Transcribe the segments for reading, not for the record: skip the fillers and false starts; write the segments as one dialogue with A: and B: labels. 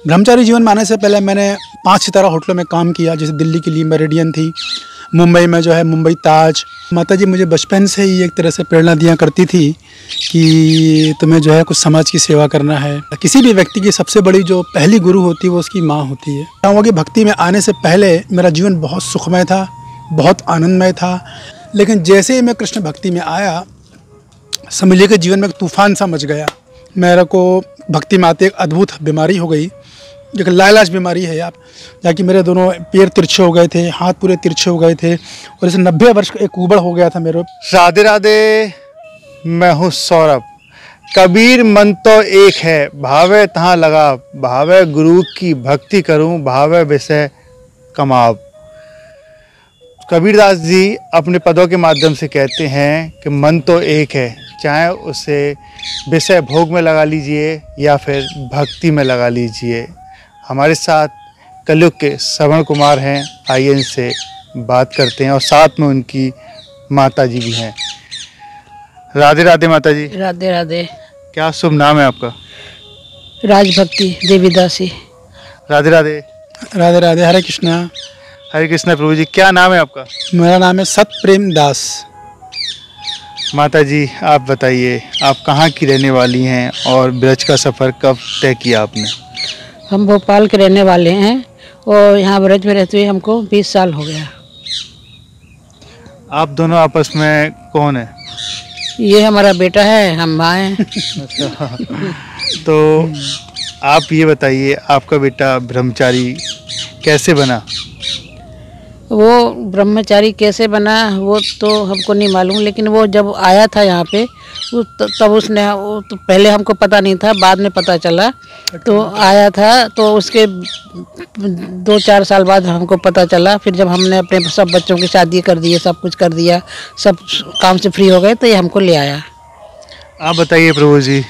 A: ब्रह्मचारी जीवन में आने से पहले मैंने 5 सितारा होटलों में काम किया, जैसे दिल्ली की ली मेरिडियन थी, मुंबई में जो है मुंबई ताज। माताजी मुझे बचपन से ही एक तरह से प्रेरणा दिया करती थी कि तुम्हें जो है कुछ समाज की सेवा करना है। किसी भी व्यक्ति की सबसे बड़ी जो पहली गुरु होती है वो उसकी माँ होती है। चाहूँगा कि भक्ति में आने से पहले मेरा जीवन बहुत सुखमय था, बहुत आनंदमय था, लेकिन जैसे ही मैं कृष्ण भक्ति में आया समझिए कि जीवन में एक तूफान सा मच गया। मेरे को भक्ति में आते एक अद्भुत बीमारी हो गई, एक लाइलाज बीमारी है आप, जाकि मेरे दोनों पैर तिरछे हो गए थे, हाथ पूरे तिरछे हो गए थे और इसे 90 वर्ष का एक उबड़ हो गया था मेरे।
B: राधे राधे, मैं हूँ सौरभ। कबीर मन तो एक है, भावे तहाँ लगा, भावे गुरु की भक्ति करूँ, भावे विषय कमाव। कबीरदास जी अपने पदों के माध्यम से कहते हैं कि मन तो एक है, चाहे उसे विषय भोग में लगा लीजिए या फिर भक्ति में लगा लीजिए। हमारे साथ कलयुग के श्रवण कुमार हैं, आइए इनसे बात करते हैं और साथ में उनकी माता जी भी हैं। राधे राधे माता जी।
C: राधे राधे।
B: क्या शुभ नाम है आपका?
C: राजभक्ति देवीदासी।
B: राधे राधे।
A: राधे राधे। हरे कृष्णा।
B: हरे कृष्णा। प्रभु जी, क्या नाम है आपका?
A: मेरा नाम है सतप्रेम दास।
B: माता जी आप बताइए, आप कहाँ की रहने वाली हैं और ब्रज का सफ़र कब तय किया आपने?
C: हम भोपाल के रहने वाले हैं और यहाँ ब्रज में रहते हुए हमको 20 साल हो गया।
B: आप दोनों आपस में कौन है?
C: ये हमारा बेटा है, हम माँ हैं।
B: अच्छा, तो आप ये बताइए, आपका बेटा ब्रह्मचारी कैसे बना?
C: वो ब्रह्मचारी कैसे बना वो तो हमको नहीं मालूम, लेकिन वो जब आया था यहाँ पे तब उसने वो तो पहले हमको पता नहीं था, बाद में पता चला। तो आया था तो उसके 2-4 साल बाद हमको पता चला। फिर जब हमने अपने सब बच्चों की शादी कर दी, सब कुछ कर दिया, सब काम से फ्री हो गए, तो ये हमको ले आया।
B: आप बताइए प्रभु जी,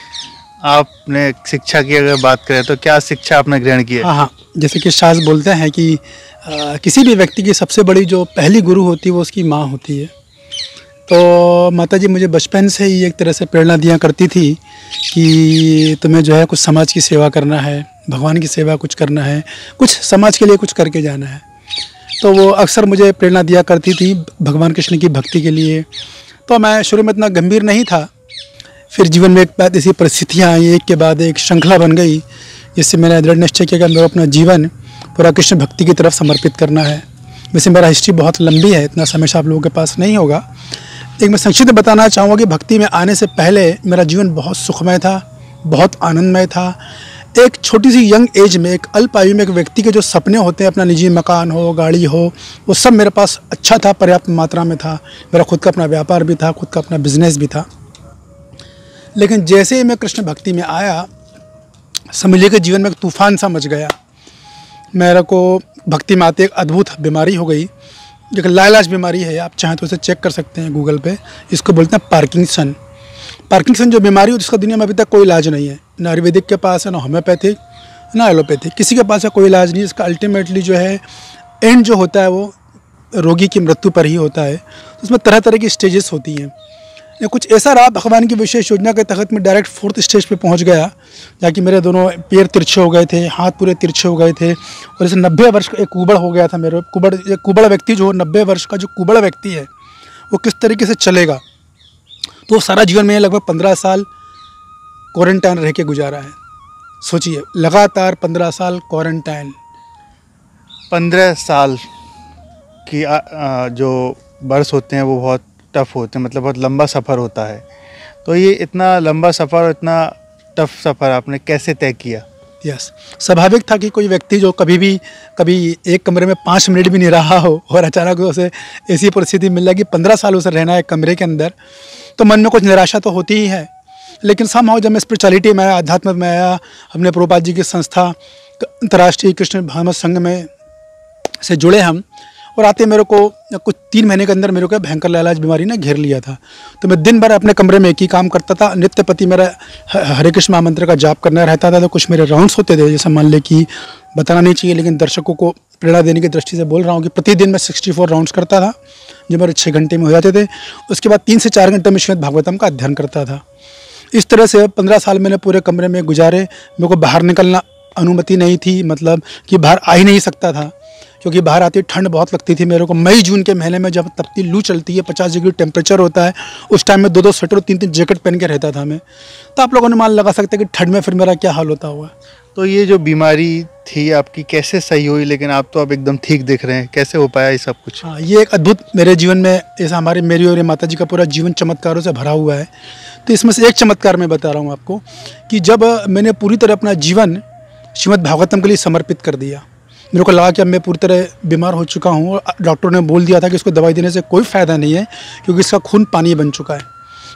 B: आपने शिक्षा की अगर बात करें तो क्या शिक्षा आपने ग्रहण की है?
A: हाँ, जैसे कि शास्त्र बोलते हैं कि किसी भी व्यक्ति की सबसे बड़ी जो पहली गुरु होती है वो उसकी माँ होती है। तो माताजी मुझे बचपन से ही एक तरह से प्रेरणा दिया करती थी कि तुम्हें जो है कुछ समाज की सेवा करना है, भगवान की सेवा कुछ करना है, कुछ समाज के लिए कुछ करके जाना है। तो वो अक्सर मुझे प्रेरणा दिया करती थी भगवान कृष्ण की भक्ति के लिए। तो मैं शुरू में इतना गंभीर नहीं था, फिर जीवन में एक बाद ऐसी परिस्थितियाँ आई, एक के बाद एक श्रृंखला बन गई, जिससे मैंने दृढ़ निश्चय किया कि मेरा अपना जीवन पूरा कृष्ण भक्ति की तरफ समर्पित करना है। वैसे मेरा हिस्ट्री बहुत लंबी है, इतना समय आप लोगों के पास नहीं होगा। एक मैं संक्षिप्त बताना चाहूँगा कि भक्ति में आने से पहले मेरा जीवन बहुत सुखमय था, बहुत आनंदमय था। एक छोटी सी यंग एज में, एक अल्प आयु में एक व्यक्ति के जो सपने होते हैं, अपना निजी मकान हो, गाड़ी हो, वो सब मेरे पास अच्छा था, पर्याप्त मात्रा में था। मेरा खुद का अपना व्यापार भी था, खुद का अपना बिजनेस भी था। लेकिन जैसे ही मैं कृष्ण भक्ति में आया समझिए कि जीवन में एक तूफान सा मच गया। मेरे को भक्ति में आते एक अद्भुत बीमारी हो गई, एक लाइलाज बीमारी है, आप चाहें तो उसे चेक कर सकते हैं गूगल पे। इसको बोलते हैं पार्किंसन। पार्किंसन जो बीमारी है जिसका दुनिया में अभी तक कोई इलाज नहीं है, ना आयुर्वेदिक के पास है, ना होम्योपैथिक, ना एलोपैथिक, किसी के पास है कोई इलाज नहीं। इसका अल्टीमेटली जो है एंड जो होता है वो रोगी की मृत्यु पर ही होता है। उसमें तरह तरह की स्टेजेस होती हैं। ये कुछ ऐसा रहा, भगवान की विशेष योजना के तहत मैं डायरेक्ट 4th स्टेज पे पहुंच गया, जाकि मेरे दोनों पैर तिरछे हो गए थे, हाथ पूरे तिरछे हो गए थे और इसे 90 वर्ष का एक उबड़ हो गया था मेरे। कुबड़ व्यक्ति जो 90 वर्ष का जो कुबड़ व्यक्ति है वो किस तरीके से चलेगा। तो सारा जीवन में लगभग 15 साल क्वारंटाइन रह के गुजारा है। सोचिए, लगातार 15 साल क्वारंटाइन।
B: 15 साल की जो वर्ष होते हैं वो बहुत टफ होते हैं, मतलब बहुत लंबा सफ़र होता है। तो ये इतना लंबा सफ़र, इतना टफ सफ़र आपने कैसे तय किया?
A: यस, स्वाभाविक था कि कोई व्यक्ति जो कभी एक कमरे में 5 मिनट भी नहीं रहा हो और अचानक उसे ऐसी परिस्थिति मिल जाएगी 15 साल उसे रहना है एक कमरे के अंदर, तो मन में कुछ निराशा तो होती ही है। लेकिन समहाउ जब मैं स्पिरिचुअलिटी में आया, अध्यात्म में आया, हमने प्रभुपाद जी की संस्था अंतर्राष्ट्रीय कृष्ण भागवत संघ में से जुड़े हम, और आते मेरे को कुछ 3 महीने के अंदर मेरे को भयंकर लाइलाज बीमारी ने घेर लिया था। तो मैं दिन भर अपने कमरे में एक ही काम करता था। नित्य पति मेरा हरे कृष्ण महामंत्र का जाप करना रहता था। तो कुछ मेरे राउंड्स होते थे, जैसे मान ले कि बताना नहीं चाहिए, लेकिन दर्शकों को प्रेरणा देने की दृष्टि से बोल रहा हूँ कि प्रतिदिन मैं 64 राउंड्स करता था, जो मेरे 6 घंटे में हो जाते थे। उसके बाद 3 से 4 घंटे में श्रीमद् भागवतम का अध्ययन करता था। इस तरह से 15 साल मैंने पूरे कमरे में गुजारे। मेरे को बाहर निकलना अनुमति नहीं थी, मतलब कि बाहर आ ही नहीं सकता था, क्योंकि बाहर आती ठंड बहुत लगती थी मेरे को। मई जून के महीने में जब तपती लू चलती है, 50 डिग्री टेम्परेचर होता है, उस टाइम में 2-2 स्वेटर और 3-3 जैकेट पहन के रहता था मैं। तो आप लोगों ने मान लगा सकते हैं कि ठंड में फिर मेरा क्या हाल होता हुआ।
B: तो ये जो बीमारी थी आपकी कैसे सही हुई, लेकिन आप तो अब एकदम ठीक दिख रहे हैं, कैसे हो पाया ये सब कुछ?
A: हाँ, ये एक अद्भुत मेरे जीवन में, ऐसा मेरी और माता जी का पूरा जीवन चमत्कारों से भरा हुआ है। तो इसमें से एक चमत्कार मैं बता रहा हूँ आपको, कि जब मैंने पूरी तरह अपना जीवन श्रीमद् भागवतम के लिए समर्पित कर दिया, मेरे को लगा कि अब मैं पूरी तरह बीमार हो चुका हूँ और डॉक्टर ने बोल दिया था कि इसको दवाई देने से कोई फ़ायदा नहीं है, क्योंकि इसका खून पानी बन चुका है,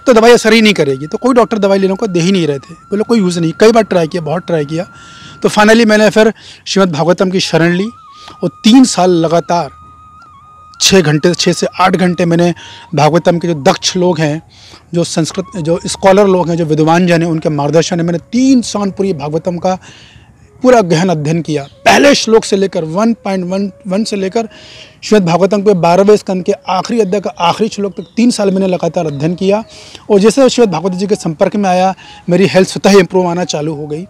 A: तो दवाई असर ही नहीं करेगी। तो कोई डॉक्टर दवाई लेने को दे ही नहीं रहे थे, बोले कोई यूज़ नहीं। कई बार ट्राई किया, बहुत ट्राई किया, तो फाइनली मैंने फिर श्रीमद् भागवतम की शरण ली और 3 साल लगातार 6 से 8 घंटे मैंने भागवतम के जो दक्ष लोग हैं, जो संस्कृत, जो स्कॉलर लोग हैं, जो विद्वान जन हैं, उनके मार्गदर्शन में मैंने 3 साल पूरी भागवतम का पूरा गहन अध्ययन किया। पहले श्लोक से लेकर 1.11 से लेकर श्रीमद् भागवतम के 12वें स्कंद के आखिरी अध्याय का आखिरी श्लोक तक 3 साल मैंने लगातार अध्ययन किया। और जैसे श्रीमद् भागवत जी के संपर्क में आया, मेरी हेल्थ स्वतः ही इम्प्रूव आना चालू हो गई।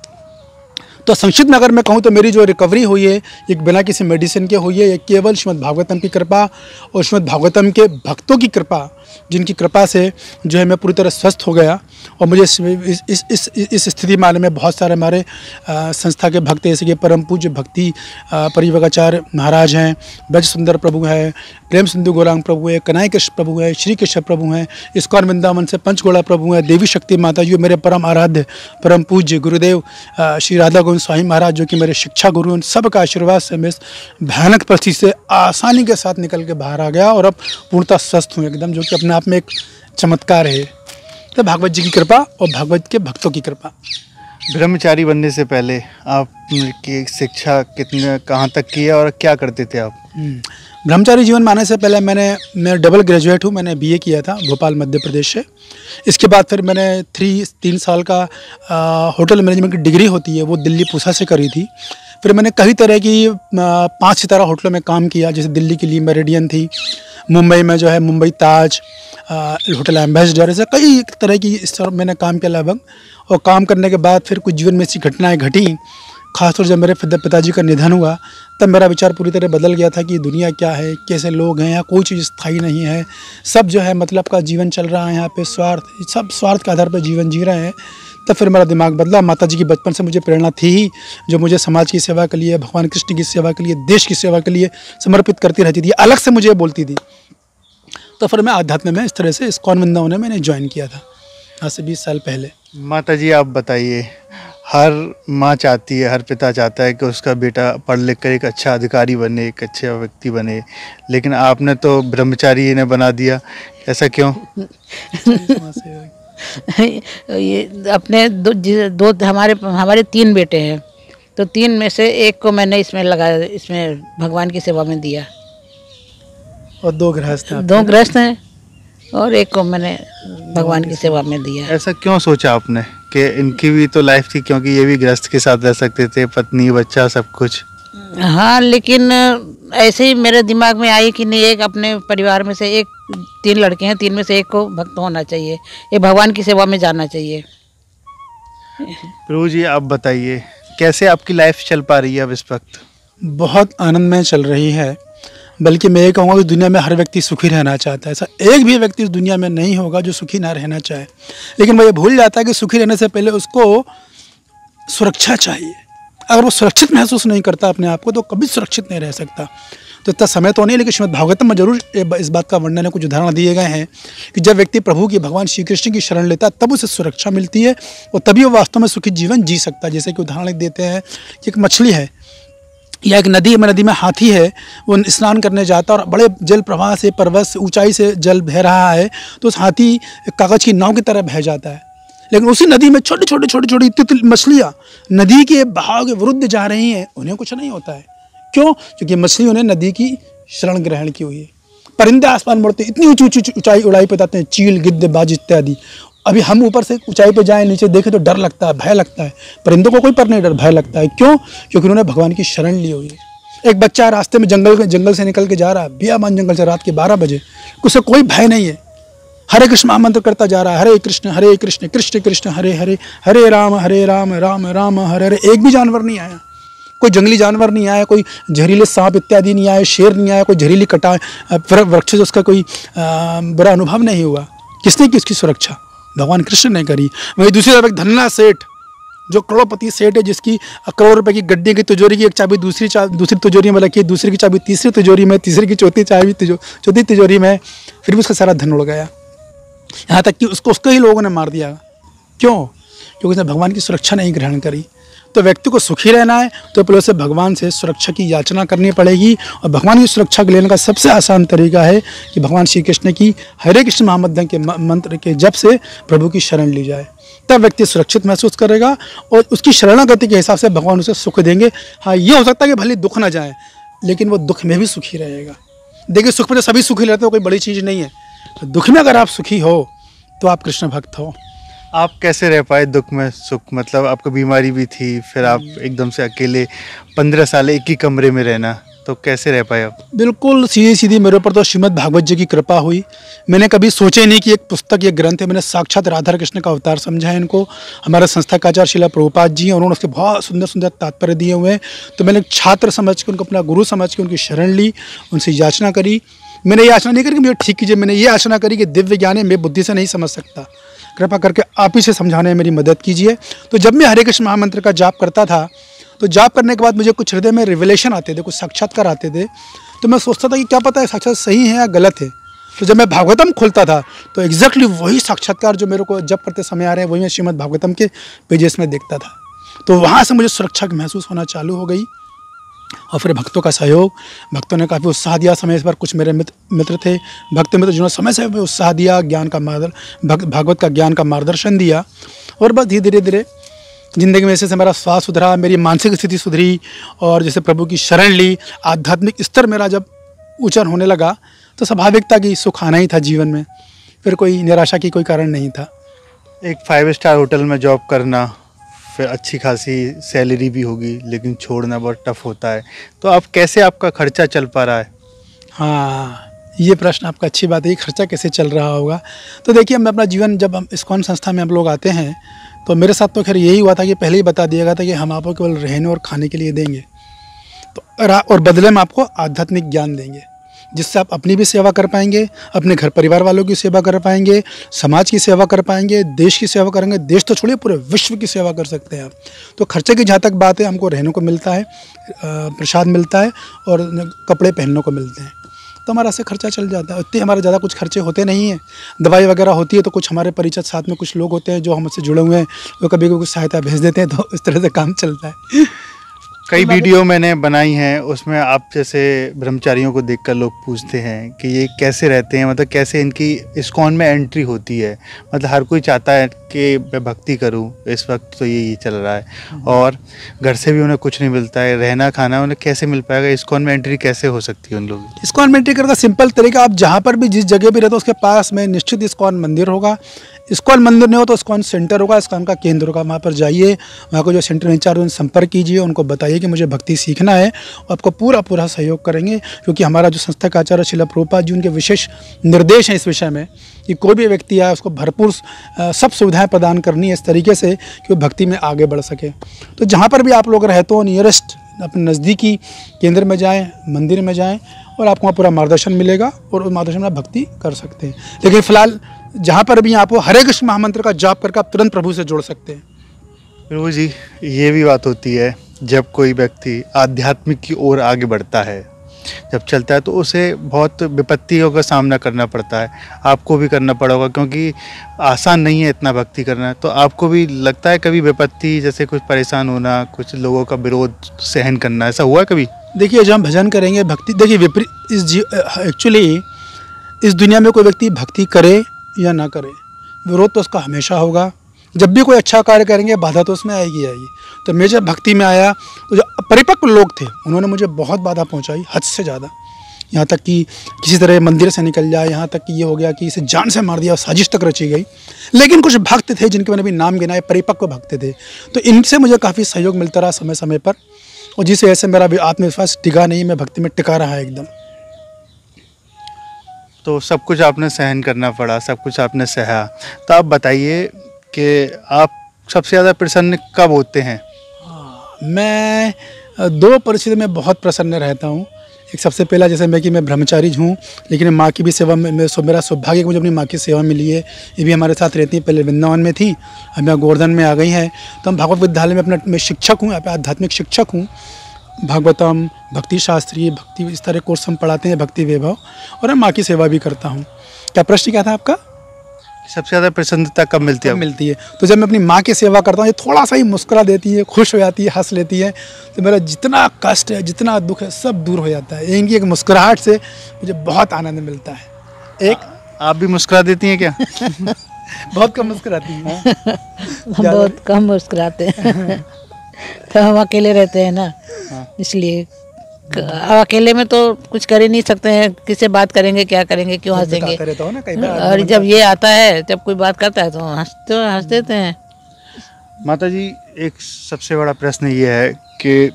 A: तो संक्षिप्त में अगर मैं कहूँ तो मेरी जो रिकवरी हुई है, एक बिना किसी मेडिसिन के हुई है, ये केवल श्रीमद् भागवतम की कृपा और श्रीमद् भागवतम के भक्तों की कृपा, जिनकी कृपा से जो है मैं पूरी तरह स्वस्थ हो गया। और मुझे इस स्थिति में आने में बहुत सारे हमारे संस्था के भक्त, जैसे कि परम पूज्य भक्ति परिवकाचार्य महाराज हैं, ब्रज सुंदर प्रभु है, प्रेम सिंधु गौरांग प्रभु है, कन्हैया कृष्ण प्रभु है, श्री कृष्ण प्रभु हैं, इस्कॉन वृंदावन से पंचगोड़ा प्रभु हैं, देवी शक्ति माता जी, मेरे परम आराध्य परम पूज्य गुरुदेव श्री राधा गोविंद स्वामी महाराज, जो कि मेरे शिक्षा गुरु, उन सब का आशीर्वाद से मैं इस भयानक परिस्थिति से आसानी के साथ निकल के बाहर आ गया और अब पूर्णतः स्वस्थ हूँ एकदम, जो कि अपने आप में एक चमत्कार है। तो भागवत जी की कृपा और भागवत के भक्तों की कृपा।
B: ब्रह्मचारी बनने से पहले आपकी शिक्षा कहाँ तक की है और क्या करते थे आप?
A: ब्रह्मचारी जीवन में आने से पहले मैं डबल ग्रेजुएट हूँ। मैंने बीए किया था भोपाल मध्य प्रदेश से। इसके बाद फिर मैंने 3 साल का होटल मैनेजमेंट की डिग्री होती है वो दिल्ली पूसा से करी थी। फिर मैंने कई तरह की 5 सितारा होटलों में काम किया, जैसे दिल्ली के लिए मेरिडियन थी, मुंबई में जो है मुंबई ताज, होटल एम्बेसडर, ऐसे कई तरह की इस तरह मैंने काम किया लगभग। और काम करने के बाद फिर कुछ जीवन में ऐसी घटनाएं घटी, खासतौर जब मेरे पिताजी का निधन हुआ, तब मेरा विचार पूरी तरह बदल गया था कि दुनिया क्या है, कैसे लोग हैं, यहाँ कोई चीज़ स्थायी नहीं है, सब जो है मतलब का जीवन चल रहा है, यहाँ पे सब स्वार्थ के आधार पर जीवन जी रहे हैं। तब फिर मेरा दिमाग बदला। माता जी की बचपन से मुझे प्रेरणा थी ही, जो मुझे समाज की सेवा के लिए, भगवान कृष्ण की सेवा के लिए, देश की सेवा के लिए समर्पित करती रहती थी, अलग से मुझे बोलती थी। तो फिर मैं आध्यात्म में इस तरह से इस्कॉन वृंदावन में मैंने ज्वाइन किया था आज से 20 साल पहले।
B: माता जी आप बताइए, हर माँ चाहती है, हर पिता चाहता है कि उसका बेटा पढ़ लिख कर एक अच्छा अधिकारी बने, एक अच्छा व्यक्ति बने, लेकिन आपने तो ब्रह्मचारी ने बना दिया, ऐसा क्यों?
C: ये अपने दो हमारे 3 बेटे हैं, तो 3 में से एक को मैंने इसमें लगाया, इसमें भगवान की सेवा में दिया।
A: और 2 गृहस्थ हैं?
C: 2 गृहस्थ हैं और एक को मैंने भगवान की सेवा में दिया।
B: ऐसा क्यों सोचा आपने कि इनकी भी तो लाइफ थी, क्योंकि ये भी गृहस्थ के साथ रह सकते थे, पत्नी बच्चा सब कुछ?
C: हाँ, लेकिन ऐसे ही मेरे दिमाग में आई कि नहीं, एक अपने परिवार में से 3 लड़के हैं, 3 में से एक को भक्त होना चाहिए, एक भगवान की सेवा में जाना चाहिए।
B: प्रभु जी आप बताइए, कैसे आपकी लाइफ चल पा रही है अब इस वक्त?
A: बहुत आनंद में चल रही है, बल्कि मैं ये कहूँगा कि दुनिया में हर व्यक्ति सुखी रहना चाहता है। ऐसा एक भी व्यक्ति इस दुनिया में नहीं होगा जो सुखी ना रहना चाहे, लेकिन वो ये भूल जाता है कि सुखी रहने से पहले उसको सुरक्षा चाहिए। अगर वो सुरक्षित महसूस नहीं करता अपने आप को, तो कभी सुरक्षित नहीं रह सकता। तो इतना समय तो नहीं, लेकिन श्रीमद् भागवतम में जरूर इस बात का वर्णन है, कुछ उदाहरण दिए गए हैं कि जब व्यक्ति प्रभु की, भगवान श्री कृष्ण की शरण लेता है, तब उसे सुरक्षा मिलती है और तभी वो वास्तव में सुखी जीवन जी सकता है। जैसे कि उदाहरण देते हैं कि एक मछली है या एक नदी में हाथी है, वो स्नान करने जाता है और बड़े जल प्रवाह से, पर्वत से, ऊंचाई से जल बह रहा है, तो उस हाथी कागज़ की नाव की तरह बह जाता है। लेकिन उसी नदी में छोटी छोटी मछलियाँ नदी के बहाव के विरुद्ध जा रही हैं, उन्हें कुछ नहीं होता है। क्यों? क्योंकि मछलियों ने नदी की शरण ग्रहण की हुई है। परिंदे आसमान मोड़ते, इतनी ऊंची ऊंचाई उड़ाई पे जाते हैं, चील, गिद्ध, बाज इत्यादि। अभी हम ऊपर से ऊंचाई पे जाएं, नीचे देखें तो डर लगता है, भय लगता है। परिंदों को कोई पर नहीं डर, भय लगता है। क्यों? क्योंकि उन्होंने भगवान की शरण ली हुई है। एक बच्चा रास्ते में जंगल से निकल के जा रहा है, बियाबान जंगल से, रात के 12 बजे, उसे कोई भय नहीं है, हरे कृष्ण महामंत्र करता जा रहा है, हरे कृष्ण कृष्ण कृष्ण हरे हरे, हरे राम राम राम हरे हरे। एक भी जानवर नहीं आया, कोई जंगली जानवर नहीं आया, कोई जहरीले सांप इत्यादि नहीं आए, शेर नहीं आया, कोई जहरीली कटा वृक्ष से उसका कोई बुरा अनुभव नहीं हुआ। किसने की उसकी सुरक्षा? भगवान कृष्ण ने करी। वही दूसरी तरफ एक धन्ना सेठ, जो करोड़पति सेठ है, जिसकी करोड़ रुपए की गड्डी की तिजोरी की एक चाबी दूसरी तिजोरी में रखी है, दूसरी की चाबी तीसरी तिजोरी में, तीसरी की चौथी तिजोरी में, फिर भी उसका सारा धन उड़ गया। यहाँ तक कि उसको ही लोगों ने मार दिया। क्यों? क्योंकि उसने भगवान की सुरक्षा नहीं ग्रहण करी। तो व्यक्ति को सुखी रहना है तो पहले से भगवान से सुरक्षा की याचना करनी पड़ेगी, और भगवान की सुरक्षा के लेने का सबसे आसान तरीका है कि भगवान श्री कृष्ण की हरे कृष्ण महामंत्र के मंत्र के जप से प्रभु की शरण ली जाए। तब व्यक्ति सुरक्षित महसूस करेगा और उसकी शरणागति के हिसाब से भगवान उसे सुख देंगे। हाँ, ये हो सकता है कि भले दुख ना जाए, लेकिन वो दुख में भी सुखी रहेगा। देखिए, सुख में तो सभी सुखी रहते हो, कोई बड़ी चीज़ नहीं है। तो दुख में अगर आप सुखी हो तो आप कृष्ण भक्त हो।
B: आप कैसे रह पाए दुख में सुख? मतलब आपको बीमारी भी थी, फिर आप एकदम से अकेले 15 साल एक ही कमरे में रहना, तो कैसे रह पाए आप?
A: बिल्कुल सीधी सीधी मेरे ऊपर तो श्रीमद् भागवत जी की कृपा हुई। मैंने कभी सोचा ही नहीं कि एक पुस्तक, ये ग्रंथ है, मैंने साक्षात राधा कृष्ण का अवतार समझा है इनको। हमारे संस्था का आचार्य श्रीला प्रभुपाद जी हैं, उन्होंने उसके बहुत सुंदर सुंदर तात्पर्य दिए हुए हैं। तो मैंने छात्र समझ के, उनको अपना गुरु समझ के उनकी शरण ली, उनसे याचना करी। मैंने ये याचना नहीं करी कि मुझे ठीक कीजिए, मैंने ये याचना करी कि दिव्य ज्ञान है, मैं बुद्धि से नहीं समझ सकता, कृपा करके आप ही से समझाने में मेरी मदद कीजिए। तो जब मैं हरे कृष्ण महामंत्र का जाप करता था, तो जाप करने के बाद मुझे कुछ हृदय में रिवलेशन आते थे, कुछ साक्षात्कार आते थे। तो मैं सोचता था कि क्या पता है साक्षात सही है या गलत है। तो जब मैं भागवतम खोलता था तो एग्जैक्टली वही साक्षात्कार जो मेरे को जप करते समय आ रहे हैं, वही मैं श्रीमद् भागवतम के पेजेस में देखता था। तो वहाँ से मुझे सुरक्षा महसूस होना चालू हो गई। और फिर भक्तों का सहयोग, भक्तों ने काफ़ी उत्साह दिया। समय इस बार कुछ मेरे मित्र थे, भक्त मित्र, जिन्होंने समय से उत्साह दिया, ज्ञान का भागवत का ज्ञान का मार्गदर्शन दिया। और बस धीरे धीरे ज़िंदगी में ऐसे मेरा स्वास्थ्य सुधरा, मेरी मानसिक स्थिति सुधरी, और जैसे प्रभु की शरण ली, आध्यात्मिक स्तर मेरा जब ऊंचा होने लगा, तो स्वाभाविक था कि सुख आना ही था जीवन में। फिर कोई निराशा की कोई कारण नहीं था।
B: एक 5 स्टार होटल में जॉब करना, फिर अच्छी खासी सैलरी भी होगी, लेकिन छोड़ना बहुत टफ होता है। तो आप कैसे, आपका खर्चा चल पा रहा है?
A: हाँ, ये प्रश्न आपका अच्छी बात है, ये खर्चा कैसे चल रहा होगा। तो देखिए, मैं अपना जीवन, जब हम इस्कॉन संस्था में हम लोग आते हैं, तो मेरे साथ तो खैर यही हुआ था कि पहले ही बता दिया गया था कि हम आपको केवल रहने और खाने के लिए देंगे, तो और बदले में आपको आध्यात्मिक ज्ञान देंगे, जिससे आप अपनी भी सेवा कर पाएंगे, अपने घर परिवार वालों की सेवा कर पाएंगे, समाज की सेवा कर पाएंगे, देश की सेवा करेंगे। देश तो छोड़िए, पूरे विश्व की सेवा कर सकते हैं आप। तो खर्चे की जहाँ तक बात है, हमको रहने को मिलता है, प्रसाद मिलता है और कपड़े पहनने को मिलते हैं, तो हमारा से खर्चा चल जाता है। इतने हमारे ज़्यादा कुछ खर्चे होते नहीं हैं। दवाई वगैरह होती है तो कुछ हमारे परिचित साथ में कुछ लोग होते हैं जो हमसे जुड़े हुए हैं, वो कभी कुछ सहायता भेज देते हैं, तो इस तरह से काम चलता है।
B: कई वीडियो मैंने बनाई हैं, उसमें आप जैसे ब्रह्मचारियों को देखकर लोग पूछते हैं कि ये कैसे रहते हैं, मतलब कैसे इनकी इस्कॉन में एंट्री होती है। मतलब हर कोई चाहता है कि मैं भक्ति करूं, इस वक्त तो ये चल रहा है, और घर से भी उन्हें कुछ नहीं मिलता है, रहना खाना उन्हें कैसे मिल पाएगा? इस्कॉन में एंट्री कैसे हो सकती है उन लोगों की?
A: इस्कॉन में एंट्री करने का सिंपल तरीका, आप जहाँ पर भी जिस जगह भी रहते हो उसके पास में निश्चित इस्कॉन मंदिर होगा। इस्कॉन मंदिर नहीं हो तो इस्कॉन सेंटर होगा, इस्कॉन का केंद्र होगा। वहाँ पर जाइए, वहाँ को जो सेंटर इंचार्ज उनसे संपर्क कीजिए, उनको बताइए कि मुझे भक्ति सीखना है, और आपको पूरा सहयोग करेंगे। क्योंकि हमारा जो संस्था का आचार्य श्रीला प्रभुपाद जी, उनके विशेष निर्देश हैं इस विषय में कि कोई भी व्यक्ति आए उसको भरपूर सब सुविधाएं प्रदान करनी है इस तरीके से कि वो भक्ति में आगे बढ़ सके। तो जहाँ पर भी आप लोग रहते हो, नियरेस्ट अपने नज़दीकी केंद्र में जाएँ, मंदिर में जाएँ, और आपको वहाँ पूरा मार्गदर्शन मिलेगा, और उस मार्गदर्शन में आप भक्ति कर सकते हैं। लेकिन फिलहाल जहाँ पर भी आपको हरे कृष्ण महामंत्र का जाप करके आप तुरंत प्रभु से जुड़ सकते हैं।
B: प्रभु जी, ये भी बात होती है, जब कोई व्यक्ति आध्यात्मिक की ओर आगे बढ़ता है, जब चलता है, तो उसे बहुत विपत्तियों का सामना करना पड़ता है। आपको भी करना पड़ा होगा, क्योंकि आसान नहीं है इतना भक्ति करना। तो आपको भी लगता है कभी विपत्ति, जैसे कुछ परेशान होना, कुछ लोगों का विरोध सहन करना, ऐसा हुआ कभी?
A: देखिए, जब हम भजन करेंगे, भक्ति, देखिए एक्चुअली इस दुनिया में कोई व्यक्ति भक्ति करे या ना करे, विरोध तो उसका हमेशा होगा। जब भी कोई अच्छा कार्य करेंगे, बाधा तो उसमें आएगी। तो मैं जब भक्ति में आया, तो जो परिपक्व लोग थे उन्होंने मुझे बहुत बाधा पहुंचाई, हद से ज़्यादा। यहाँ तक कि किसी तरह मंदिर से निकल जाए, यहाँ तक कि ये हो गया कि इसे जान से मार दिया, साजिश तक रची गई। लेकिन कुछ भक्त थे जिनके मैंने भी नाम गिनाए, परिपक्व भक्त थे, तो इनसे मुझे काफ़ी सहयोग मिलता रहा समय समय पर, और जिससे ऐसे मेरा भी आत्मविश्वास टिका नहीं, मैं भक्ति में टिका रहा एकदम।
B: तो सब कुछ आपने सहन करना पड़ा, सब कुछ आपने सहा। तो आप बताइए कि आप सबसे ज़्यादा प्रसन्न कब होते हैं?
A: मैं दो परिस्थिति में बहुत प्रसन्न रहता हूँ। एक सबसे पहला जैसे मैं ब्रह्मचारी हूँ, लेकिन माँ की भी सेवा में मेरा सौभाग्य कि मुझे अपनी माँ की सेवा मिली है। ये भी हमारे साथ रहती है, पहले वृंदावन में थी, अब मैं गोवर्धन में आ गई है। तो हम भागवत विद्यालय में मैं शिक्षक हूँ, यहाँ पे आध्यात्मिक शिक्षक हूँ। भागवतम, भक्ति शास्त्री, भक्ति इस तरह कोर्स हम पढ़ाते हैं, भक्ति वैभव, और मैं माँ की सेवा भी करता हूँ। क्या प्रश्न क्या था आपका?
B: सबसे ज़्यादा प्रसन्नता कब मिलती है?
A: मिलती है तो जब मैं अपनी माँ की सेवा करता हूँ, ये थोड़ा सा ही मुस्कुरा देती है, खुश हो जाती है, हंस लेती है, तो मेरा जितना कष्ट है, जितना दुख है, सब दूर हो जाता है। इनकी एक मुस्कुराहट से मुझे बहुत आनंद मिलता है।
B: आप भी मुस्कुरा देती हैं क्या?
A: बहुत कम मुस्कुराती है।
C: हम बहुत कम मुस्कुराते हैं। तो हम अकेले रहते हैं ना, इसलिए अकेले में तो कुछ कर ही नहीं सकते हैं। किससे बात करेंगे, क्या करेंगे, क्यों हंसेंगे। और जब ये आता है, जब कोई बात करता है तो हंस देते हैं।
B: माता जी, एक सबसे बड़ा प्रश्न ये है कि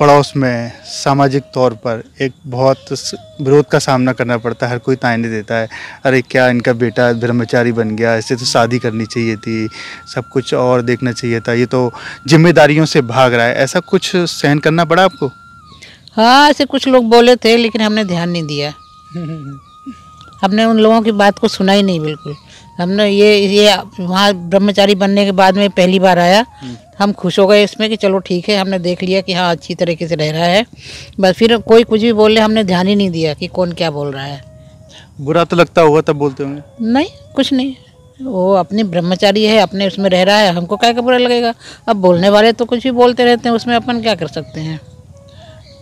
B: पड़ोस में सामाजिक तौर पर एक बहुत विरोध का सामना करना पड़ता है। हर कोई ताने देता है, अरे क्या इनका बेटा ब्रह्मचारी बन गया, इससे तो शादी करनी चाहिए थी, सब कुछ और देखना चाहिए था, ये तो जिम्मेदारियों से भाग रहा है। ऐसा कुछ सहन करना पड़ा आपको?
C: हाँ, ऐसे कुछ लोग बोले थे, लेकिन हमने ध्यान नहीं दिया। हमने उन लोगों की बात को सुना ही नहीं बिल्कुल। हमने ये वहाँ ब्रह्मचारी बनने के बाद में पहली बार आया, हम खुश हो गए इसमें कि चलो ठीक है, हमने देख लिया कि हाँ अच्छी तरीके से रह रहा है। बस फिर कोई कुछ भी बोले, हमने ध्यान ही नहीं दिया कि कौन क्या बोल रहा है।
B: बुरा तो लगता होगा तब बोलते होंगे?
C: नहीं, कुछ नहीं, वो अपनी ब्रह्मचारी है, अपने उसमें रह रहा है, हमको क्या बुरा लगेगा। अब बोलने वाले तो कुछ भी बोलते रहते हैं, उसमें अपन क्या कर सकते हैं।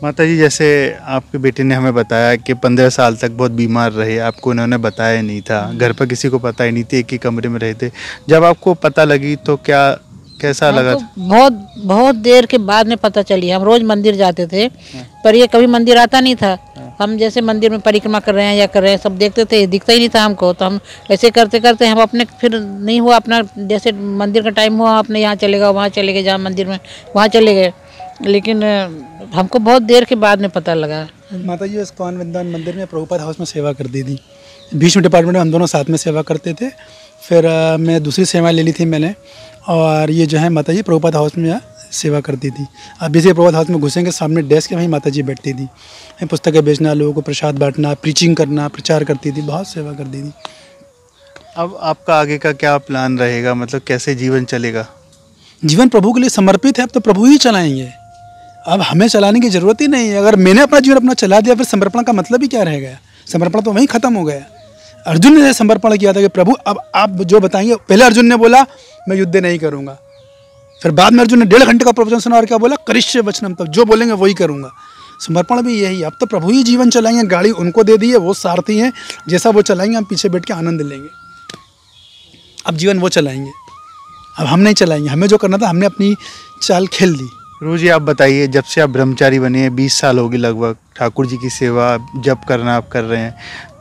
B: माता जी, जैसे आपके बेटे ने हमें बताया कि 15 साल तक बहुत बीमार रहे, आपको उन्होंने बताया नहीं था, घर पर किसी को पता ही नहीं थी, एक ही कमरे में रहे थे। जब आपको पता लगी तो कैसा लगा?
C: तो बहुत देर के बाद में पता चली। हम रोज मंदिर जाते थे, पर ये कभी मंदिर आता नहीं था। हम जैसे मंदिर में परिक्रमा कर रहे हैं या कर रहे हैं, सब देखते थे, दिखता ही नहीं था हमको। तो हम ऐसे करते करते हम अपने, फिर नहीं हुआ अपना, जैसे मंदिर का टाइम हुआ, अपने यहाँ चले गए, वहाँ चले गए, जहाँ मंदिर में वहाँ चले गए। लेकिन हमको बहुत देर के बाद में पता लगा।
A: माता जी इस्कॉन वृंदावन मंदिर में प्रभुपाद हाउस में सेवा कर दी थी। भीष्म डिपार्टमेंट में हम दोनों साथ में सेवा करते थे। फिर मैं दूसरी सेवा ले ली थी मैंने, और ये जो है माता जी प्रभुपाद हाउस में सेवा करती थी। अब जैसे प्रभुपाद हाउस में घुसेंगे, सामने डेस्क में वहीं माता जी बैठती थी, पुस्तकें बेचना, लोगों को प्रसाद बांटना, प्रीचिंग करना, प्रचार करती थी, बहुत सेवा करती थी।
B: अब आपका आगे का क्या प्लान रहेगा, मतलब कैसे जीवन चलेगा?
A: जीवन प्रभु के लिए समर्पित है, अब तो प्रभु ही चलाएंगे, अब हमें चलाने की ज़रूरत ही नहीं है। अगर मैंने अपना जीवन अपना चला दिया, फिर समर्पण का मतलब ही क्या रह गया? समर्पण तो वहीं ख़त्म हो गया। अर्जुन ने समर्पण किया था कि प्रभु अब आप जो बताएंगे। पहले अर्जुन ने बोला मैं युद्ध नहीं करूँगा, फिर बाद में अर्जुन ने 1.5 घंटे का प्रवचन सुना और क्या बोला, करिष्य वचनम, तब जो बोलेंगे वही करूँगा। समर्पण भी यही, अब तो प्रभु ही जीवन चलाएंगे, गाड़ी उनको दे दी है, वो सारथी हैं, जैसा वो चलाएंगे हम पीछे बैठ के आनंद लेंगे। अब जीवन वो चलाएंगे, अब हम नहीं चलाएंगे। हमें जो करना था हमने अपनी चाल खेल दी।
B: गुरु जी, आप बताइए, जब से आप ब्रह्मचारी बने हैं, 20 साल हो गए लगभग, ठाकुर जी की सेवा जब करना आप कर रहे हैं,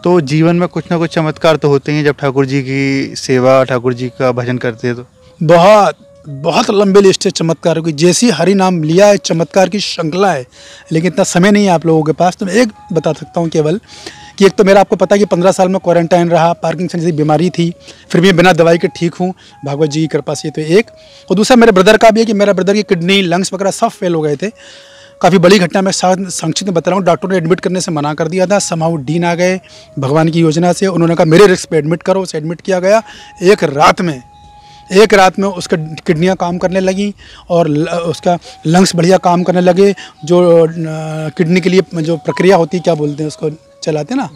B: तो जीवन में कुछ ना कुछ चमत्कार तो होते हैं जब ठाकुर जी की सेवा, ठाकुर जी का भजन करते हैं तो?
A: बहुत लंबे लिस्ट है चमत्कारों की। जैसी हरि नाम लिया है, चमत्कार की श्रृंखला है, लेकिन इतना समय नहीं है आप लोगों के पास। तो मैं एक बता सकता हूँ केवल कि एक तो मेरा आपको पता है कि 15 साल में क्वारंटाइन रहा, पार्किंसन जैसी बीमारी थी, फिर भी बिना दवाई के ठीक हूँ भागवत जी की कृपा से। तो एक, और दूसरा मेरे ब्रदर का भी है कि मेरा ब्रदर की किडनी, लंग्स वगैरह सब फेल हो गए थे। काफ़ी बड़ी घटना, मैं संक्षिप्त में बता रहा हूँ। डॉक्टर ने एडमिट करने से मना कर दिया था, समाउ डीन आ गए भगवान की योजना से, उन्होंने कहा मेरे रिस्क पे एडमिट करो। उसे एडमिट किया गया। एक रात में उसका किडनियाँ काम करने लगी और उसका लंग्स बढ़िया काम करने लगे। जो किडनी के लिए जो प्रक्रिया होती है, क्या बोलते हैं उसको, चलाते हैं ना,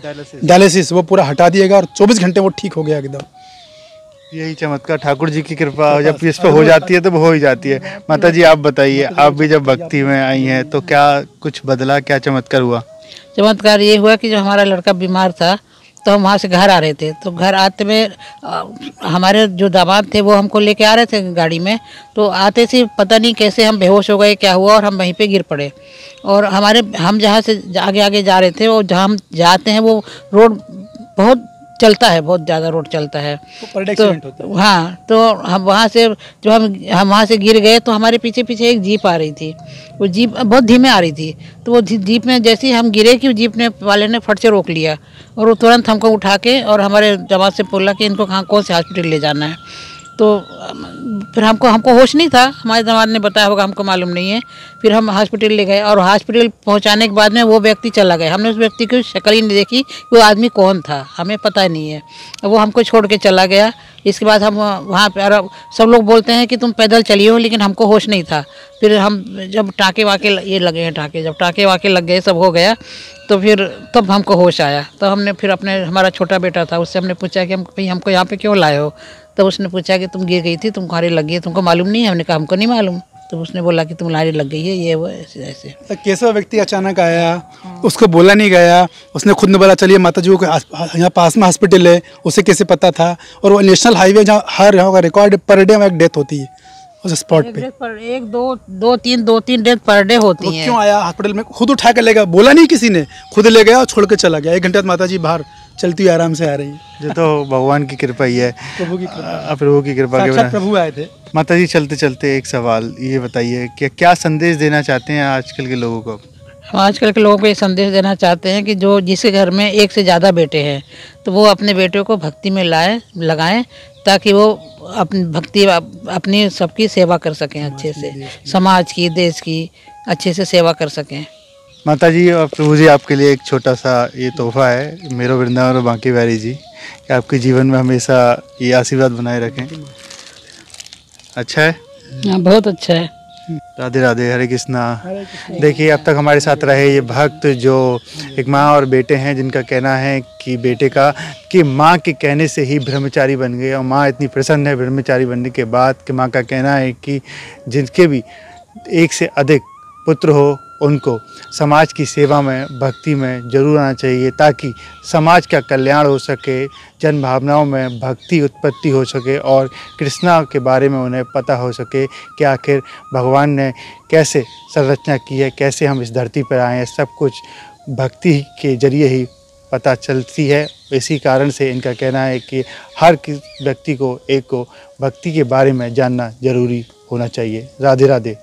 A: डायलिसिस, वो पूरा हटा दिएगा और 24 घंटे वो ठीक हो गया एकदम।
B: यही चमत्कार ठाकुर जी की कृपा जब इस पर हो जाती है तो हो ही जाती है। माता जी, आप बताइए, आप भी जब भक्ति में आई हैं तो क्या कुछ बदला, क्या चमत्कार हुआ?
C: चमत्कार ये हुआ कि जब हमारा लड़का बीमार था तो हम वहाँ से घर आ रहे थे, तो घर आते में हमारे जो दामाद थे वो हमको लेके आ रहे थे गाड़ी में। तो आते से पता नहीं कैसे हम बेहोश हो गए, क्या हुआ, और हम वहीं पे गिर पड़े। और हम जहाँ से आगे आगे जा रहे थे, और जहाँ हम जाते हैं वो रोड बहुत चलता है, बहुत ज़्यादा रोड चलता है।
A: तो पर डे एक्सीडेंट होता है।
C: हाँ, तो हम वहाँ से जब हम वहाँ से गिर गए तो हमारे पीछे पीछे एक जीप आ रही थी। वो जीप बहुत धीमे आ रही थी, तो वो जीप में जैसे ही हम गिरे कि जीप ने वाले ने फट से रोक लिया और वो तुरंत हमको उठा के और हमारे जमात से बोला कि इनको कौन से हॉस्पिटल ले जाना है। तो फिर हमको होश नहीं था, हमारे जमात ने बताया होगा, हमको मालूम नहीं है। फिर हम हॉस्पिटल ले गए और हॉस्पिटल पहुंचाने के बाद में वो व्यक्ति चला गया। हमने उस व्यक्ति की शक्ल ही नहीं देखी, वो आदमी कौन था हमें पता ही नहीं है। वो हमको छोड़ के चला गया। इसके बाद हम वहाँ पे और सब लोग बोलते हैं कि तुम पैदल चली हो, लेकिन हमको होश नहीं था। फिर हम जब टाँके वाके ये लगे हैं, जब टाँके वाके लग गए, सब हो गया, तो फिर तब हमको होश आया। तो हमने फिर हमारा छोटा बेटा था, उससे हमने पूछा कि भाई हमको यहाँ पे क्यों लाए हो। तो उसने पूछा कि तुम गिर गई थी, तुम्हारी लग गई, तुमको मालूम नहीं है। हमने कहा हमको नहीं मालूम। तो उसने बोला कि तुम्हारी लग गई है, ये वो ऐसे ऐसे।
A: तो कैसा व्यक्ति अचानक आया, उसको बोला नहीं गया, उसने खुद ने बोला चलिए माता जी को यहाँ पास में हॉस्पिटल है, उसे कैसे पता था। और वो नेशनल हाईवे जहाँ हर यहाँ का रिकॉर्ड पर डे में एक डेथ होती है उस स्पॉट पे।
C: दो तीन डेथ पर डे होती है।
A: क्यों आया हॉस्पिटल में, खुद उठा के ले गया, बोला नहीं किसी ने, खुद ले गया और छोड़ के चला गया। 1 घंटे बाद माता जी बाहर चलती हुई आराम से आ रही है।
B: जो तो भगवान की कृपा ही है,
A: प्रभु की कृपा,
B: प्रभु की कृपा के बिना।
A: प्रभु आए थे।
B: माता जी चलते चलते एक सवाल ये बताइए कि क्या संदेश देना चाहते हैं आजकल के लोगों को?
C: हम आजकल के लोगों को ये संदेश देना चाहते हैं कि जो जिसके घर में एक से ज़्यादा बेटे हैं तो वो अपने बेटे को भक्ति में लगाएं, ताकि वो अपनी सबकी सेवा कर सकें अच्छे से, समाज की, देश की अच्छे से सेवा कर सकें।
B: माता जी और प्रभु जी, आपके लिए एक छोटा सा ये तोहफा है, मेरो वृंदावन और बांके बिहारी जी, कि आपके जीवन में हमेशा ये आशीर्वाद बनाए रखें। अच्छा है?
C: हाँ, बहुत अच्छा है।
B: राधे राधे, हरे कृष्णा। देखिए, अब तक हमारे साथ रहे ये भक्त जो एक माँ और बेटे हैं, जिनका कहना है कि बेटे का कि माँ के कहने से ही ब्रह्मचारी बन गए और माँ इतनी प्रसन्न है ब्रह्मचारी बनने के बाद कि माँ का कहना है कि जिनके भी 1 से अधिक पुत्र हो उनको समाज की सेवा में, भक्ति में जरूर आना चाहिए, ताकि समाज का कल्याण हो सके, जन भावनाओं में भक्ति उत्पत्ति हो सके और कृष्णा के बारे में उन्हें पता हो सके कि आखिर भगवान ने कैसे संरचना की है, कैसे हम इस धरती पर आए हैं। सब कुछ भक्ति के जरिए ही पता चलती है। इसी कारण से इनका कहना है कि हर व्यक्ति को भक्ति के बारे में जानना जरूरी होना चाहिए। राधे राधे।